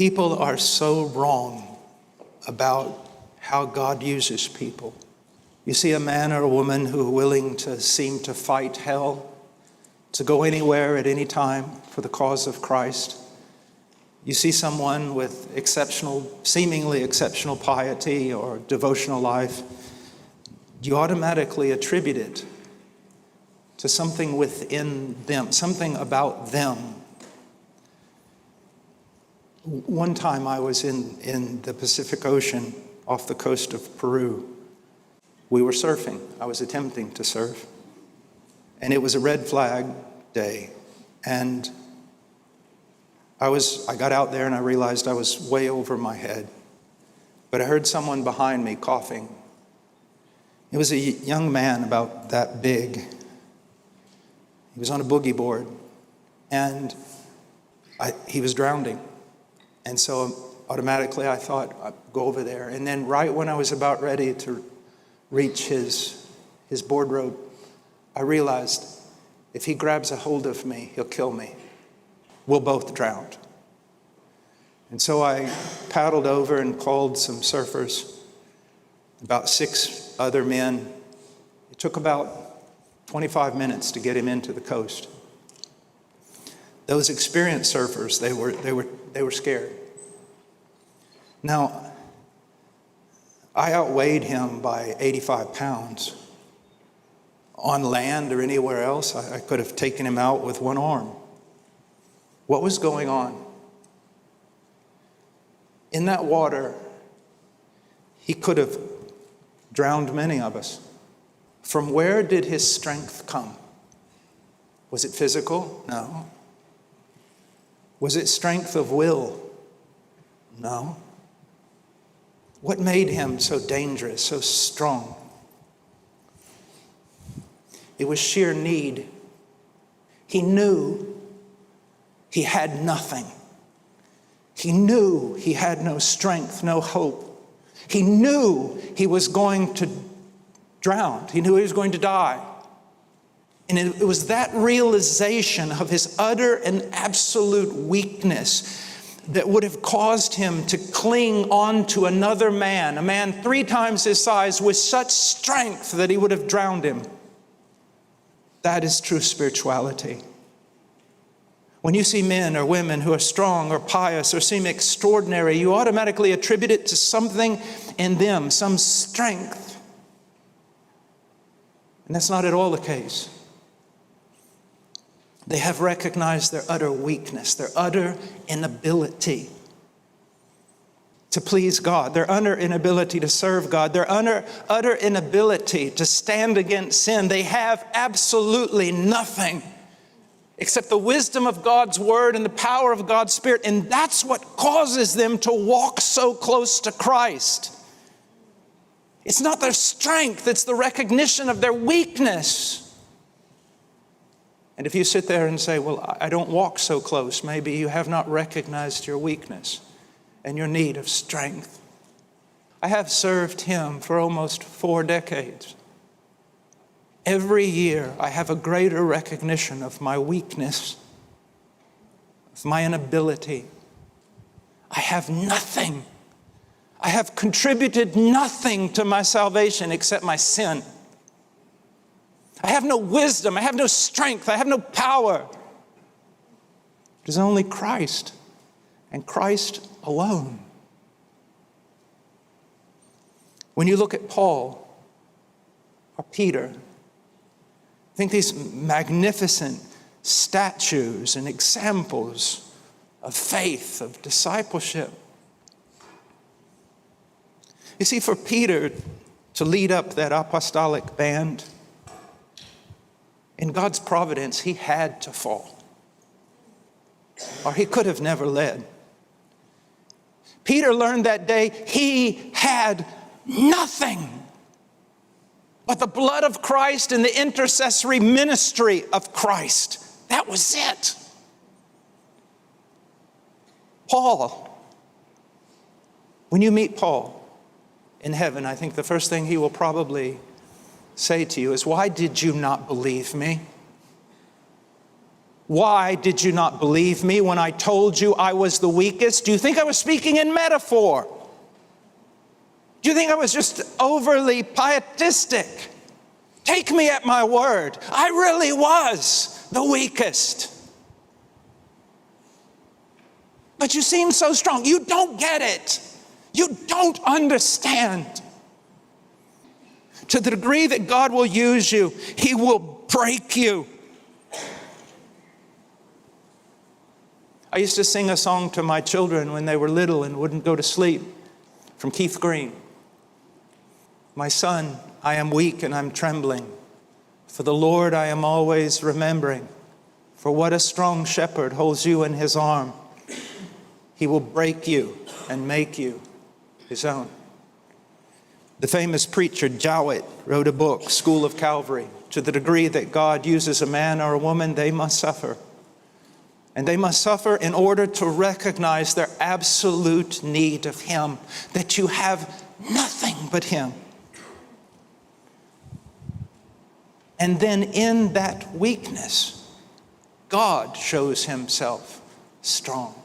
People are so wrong about how God uses people. You see a man or a woman who are willing to seem to fight hell, to go anywhere at any time for the cause of Christ. You see someone with seemingly exceptional piety or devotional life, you automatically attribute it to something within them, something about them. One time I was in the Pacific Ocean off the coast of Peru. We were surfing. I was attempting to surf. And it was a red flag day. And I got out there and I realized I was way over my head. But I heard someone behind me coughing. It was a young man about that big. He was on a boogie board. And he was drowning. And so automatically I thought, I'd go over there. And then right when I was about ready to reach his board rope, I realized if he grabs a hold of me, he'll kill me. We'll both drown. And so I paddled over and called some surfers, about 6 other men. It took about 25 minutes to get him into the coast. Those experienced surfers, they were scared. Now, I outweighed him by 85 pounds. On land or anywhere else, I could have taken him out with one arm. What was going on? In that water, he could have drowned many of us. From where did his strength come? Was it physical? No. Was it strength of will? No. What made him so dangerous, so strong? It was sheer need. He knew he had nothing. He knew he had no strength, no hope. He knew he was going to drown. He knew he was going to die. And it was that realization of his utter and absolute weakness that would have caused him to cling on to another man, a man 3 times his size, with such strength that he would have drowned him. That is true spirituality. When you see men or women who are strong or pious or seem extraordinary, you automatically attribute it to something in them, some strength. And that's not at all the case. They have recognized their utter weakness, their utter inability to please God, their utter inability to serve God, their utter inability to stand against sin. They have absolutely nothing except the wisdom of God's word and the power of God's Spirit. And that's what causes them to walk so close to Christ. It's not their strength, it's the recognition of their weakness. And if you sit there and say, well, I don't walk so close, maybe you have not recognized your weakness and your need of strength. I have served Him for almost 4 decades. Every year, I have a greater recognition of my weakness, of my inability. I have nothing. I have contributed nothing to my salvation except my sin. I have no wisdom. I have no strength. I have no power. It is only Christ and Christ alone. When you look at Paul or Peter, I think these magnificent statues and examples of faith, of discipleship. You see, for Peter to lead up that apostolic band, in God's providence, he had to fall, or he could have never led. Peter learned that day he had nothing but the blood of Christ and the intercessory ministry of Christ. That was it. Paul, when you meet Paul in heaven, I think the first thing he will probably say to you is, why did you not believe me? Why did you not believe me when I told you I was the weakest? Do you think I was speaking in metaphor? Do you think I was just overly pietistic? Take me at my word. I really was the weakest. But you seem so strong. You don't get it. You don't understand. To the degree that God will use you, He will break you. I used to sing a song to my children when they were little and wouldn't go to sleep, from Keith Green. My son, I am weak and I'm trembling. For the Lord I am always remembering. For what a strong shepherd holds you in his arm. He will break you and make you his own. The famous preacher Jowett wrote a book, School of Calvary. To the degree that God uses a man or a woman, they must suffer. And they must suffer in order to recognize their absolute need of Him, that you have nothing but Him. And then in that weakness, God shows Himself strong.